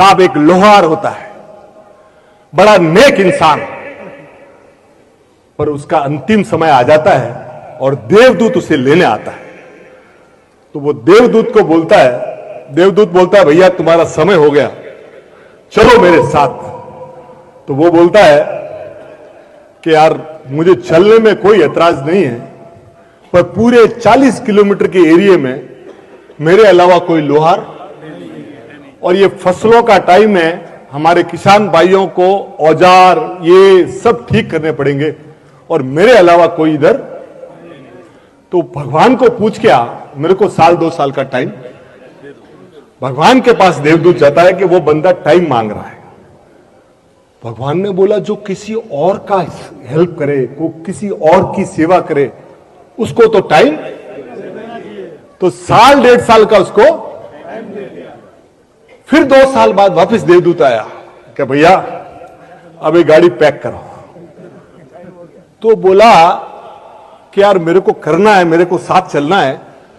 साहब एक लोहार होता है, बड़ा नेक इंसान, पर उसका अंतिम समय आ जाता है और देवदूत उसे लेने आता है। तो वो देवदूत को बोलता है, देवदूत बोलता है भैया तुम्हारा समय हो गया, चलो मेरे साथ। तो वो बोलता है कि यार मुझे चलने में कोई ऐतराज नहीं है, पर पूरे 40 किलोमीटर के एरिया में मेरे अलावा कोई लोहार, और ये फसलों का टाइम है, हमारे किसान भाइयों को औजार ये सब ठीक करने पड़ेंगे और मेरे अलावा कोई इधर। तो भगवान को पूछ के आ, मेरे को 1-2 साल का टाइम। भगवान के पास देवदूत जाता है कि वो बंदा टाइम मांग रहा है। भगवान ने बोला जो किसी और का हेल्प करे, को किसी और की सेवा करे, उसको तो टाइम। तो 1-1.5 साल का उसको। फिर 2 साल बाद वापस देवदूत आया कि भैया अब ये गाड़ी पैक करो। तो बोला कि यार मेरे को करना है, मेरे को साथ चलना है,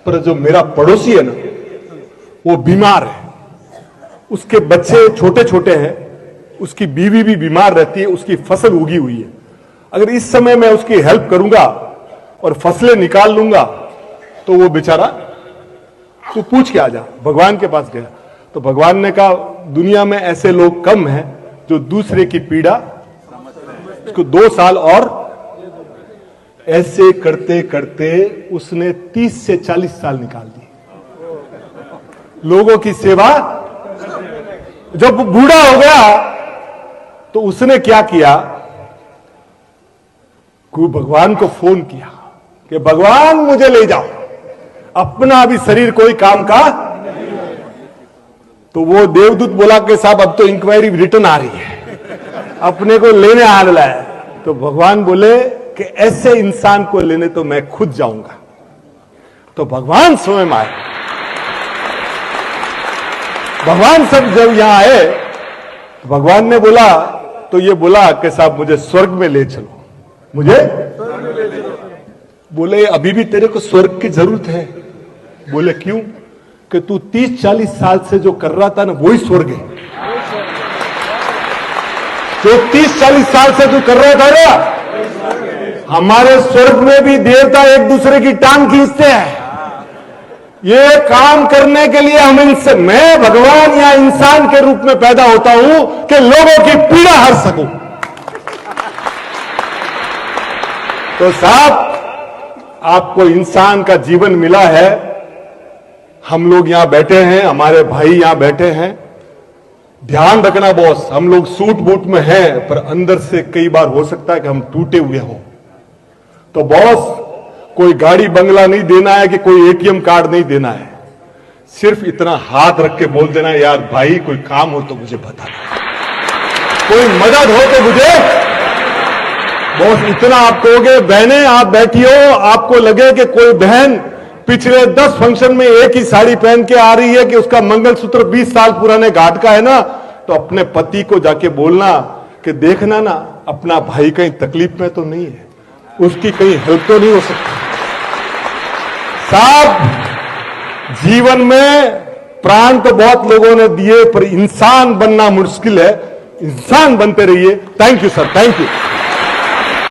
पर जो मेरा पड़ोसी है ना वो बीमार है, उसके बच्चे छोटे छोटे हैं, उसकी बीवी भी बीमार रहती है, उसकी फसल उगी हुई है। अगर इस समय मैं उसकी हेल्प करूंगा और फसलें निकाल लूंगा तो वो बेचारा, तू पूछ के आ जा। भगवान के पास गया तो भगवान ने कहा दुनिया में ऐसे लोग कम हैं जो दूसरे की पीड़ा, उसको 2 साल। और ऐसे करते करते उसने 30 से 40 साल निकाल दिए लोगों की सेवा। जब बूढ़ा हो गया तो उसने क्या किया, भगवान को फोन किया कि भगवान मुझे ले जाओ, अपना भी शरीर कोई काम का। तो वो देवदूत बोला कि साहब अब तो इंक्वायरी रिटर्न आ रही है, अपने को लेने आ रहा है। तो भगवान बोले कि ऐसे इंसान को लेने तो मैं खुद जाऊंगा। तो भगवान स्वयं आए। भगवान सब जब यहां आए तो भगवान ने बोला, तो ये बोला कि साहब मुझे स्वर्ग में ले चलो, मुझे बोले अभी भी तेरे को स्वर्ग की जरूरत है। बोले क्यों? कि तू 30-40 साल से जो कर रहा था ना वही स्वर्ग है। जो 30-40 साल से तू कर रहा था ना, हमारे स्वर्ग में भी देवता एक दूसरे की टांग खींचते हैं। ये काम करने के लिए हम इनसे, मैं भगवान या इंसान के रूप में पैदा होता हूं कि लोगों की पीड़ा हर सकूं। तो साहब आपको इंसान का जीवन मिला है, हम लोग यहां बैठे हैं, हमारे भाई यहां बैठे हैं। ध्यान रखना बॉस, हम लोग सूट बूट में हैं, पर अंदर से कई बार हो सकता है कि हम टूटे हुए हों। तो बॉस कोई गाड़ी बंगला नहीं देना है कि कोई एटीएम कार्ड नहीं देना है, सिर्फ इतना हाथ रख के बोल देना है, यार भाई कोई काम हो तो मुझे बता दो, कोई मदद हो तो मुझे। बॉस इतना आप कहोगे, बहनें आप बैठी हो, आपको लगे कि कोई बहन पिछले 10 फंक्शन में एक ही साड़ी पहन के आ रही है कि उसका मंगलसूत्र 20 साल पुराने घाट का है ना, तो अपने पति को जाके बोलना कि देखना ना अपना भाई कहीं तकलीफ में तो नहीं है, उसकी कहीं हेल्प तो नहीं हो सकती। साहब जीवन में प्राण तो बहुत लोगों ने दिए, पर इंसान बनना मुश्किल है। इंसान बनते रहिए। Thank you sir, thank you.